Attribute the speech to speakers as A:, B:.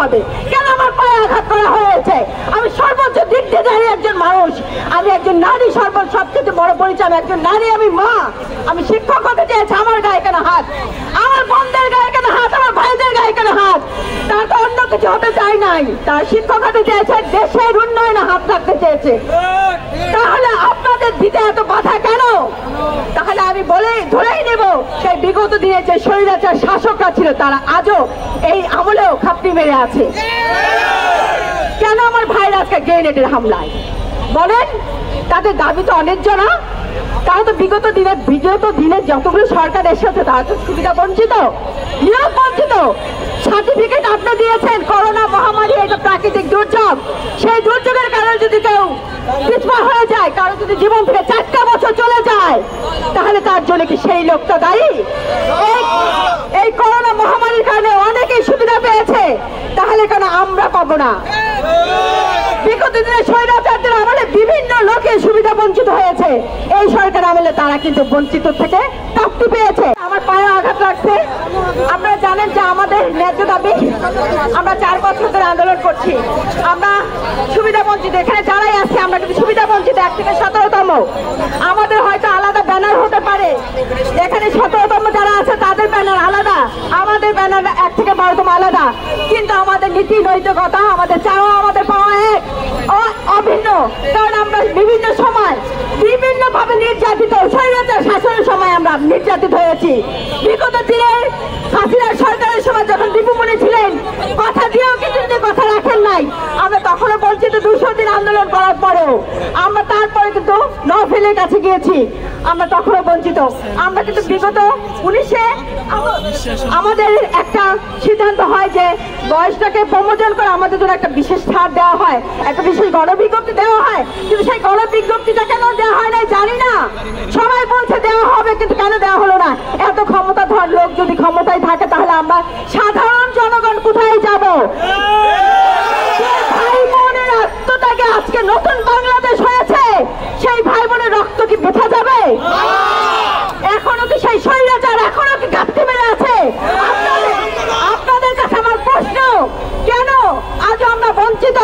A: হবে? কেন আমার পায়ে আঘাত করা হয়েছে? আমি সর্বোচ্চ দিক দিয়ে দাঁড়িয়ে একজন মানুষ, আমি একজন নারী, সবচেয়ে বড় পরিচয় আমি একজন নারী, আমি মা, আমি শিক্ষক হতে চেয়েছি। আমার গায়ে কেন হাত? আমার বোনদের গায়ে কেন হাত? আমার ভাইদের গায়ে কেন হাত? তার তো অন্য কিছু হতে চাই নাই, তার শিক্ষক হতে চেয়েছে, দেশের উন্নয়নে হাত রাখতে চেয়েছে। তাহলে আপনাদের দিতে এত বাধা কেন? তাহলে আমি ধরেই নেব সেই বিগত দিনে যে স্বৈরাচার শাসকরা ছিল তারা আজও এই আমলেও খাপটি মেরে আছে। কেন আমার ভাইরা আজকে গ্রেনেডের হামলায়? বলেন, তাদের দাবি তো অন্যায্য না? তারা তো বিগত দিনে যতগুলো সরকার এসেছে তারা তো সুবিধা বঞ্চিত, নিয়োগ বঞ্চিত। সার্টিফিকেট আপনি দিয়েছেন, করোনা মহামারী এটা প্রাকৃতিক দুর্যোগ, সেই দুর্যোগের কারণে যদি কেউ পিছপা হয়ে যায়, কারো যদি জীবন থেকে 4টা বছর চলে যায়, তাহলে তার জন্য কি সেই লোকটা দায়ী? এই করোনা মহামারীর কারণে অনেকেই সুবিধা পেয়েছে, তাহলে কেন আমরা পাবো না? বিগত দিনে স্বৈরাচারদের আমলে বিভিন্ন লোকে সুবিধা বঞ্চিত হয়েছে, এই সরকার আমলে তারা কিন্তু বঞ্চিত থেকে প্রাপ্তি পেয়েছে। আমার পায়ে আঘাত লাগছে। আপনারা জানেন যে আমাদের ন্যায্য দাবি, আমরা 4 বছর ধরে আন্দোলন করছি। আমরা সুবিধা বঞ্চিত, এখানে যারাই আছে আমরা কিন্তু সুবিধা বঞ্চিত 1 থেকে 17তম। আমাদের হয়তো আলাদা ব্যানার হতে পারে, এখানে 17তম যারা আছে তাদের ব্যানার আলাদা, আমাদের ব্যানার 1 থেকে 12তম আলাদা, কিন্তু আমাদের নীতি নৈতিকতা, আমাদের চাওয়া, আমাদের পাওয়া এক, অভিন্ন। কারণ আমরা বিভিন্ন সময় বিভিন্ন ভাবে নির্যাতিত, স্বৈরাচার শাসনের সময় আমরা নির্যাতিত হয়েছি। বিগত দিনে হাসিনার সরকারের সময় যখন দীপুমণি ছিলেন, কথা দিয়েও কিন্তু কথা রাখেন নাই। আমরা তখনও বঞ্চিত, 200 দিন আন্দোলন করার পরেও আমরা তারপরে কিন্তু নফেলের কাছে গিয়েছি, আমরা তখনও বঞ্চিত। আমরা কিন্তু বিগত 19-এ আমাদের একটা সিদ্ধান্ত হয় যে বয়সটাকে প্রমোশন করে আমাদের জন্য একটা বিশেষ ছাড় দেওয়া হয়, একটা বিশেষ গণবিজ্ঞপ্তি দেওয়া হয়, কিন্তু সেই গণবিজ্ঞপ্তিটা কেন দেওয়া হয় না জানি না। সবাই বলছে দেওয়া হবে, কিন্তু কেন দেওয়া হলো না? এত ক্ষমতাধর লোক যদি ক্ষমতায় থাকে, তাহলে আমরা সাধারণ জনগণ কোথায় যাব? ভাই বোনের আত্মত্যাগে আজকে নতুন বাংলাদেশ হয়েছে, সেই ভাই বোনের রক্ত কি বৃথা যাবে? এখনো কি সেই স্বৈরাচার এখনো কি ঘাপটি মেরে আছে? আপনাদের কাছে আমার প্রশ্ন, কেন আজও আমরা বঞ্চিত?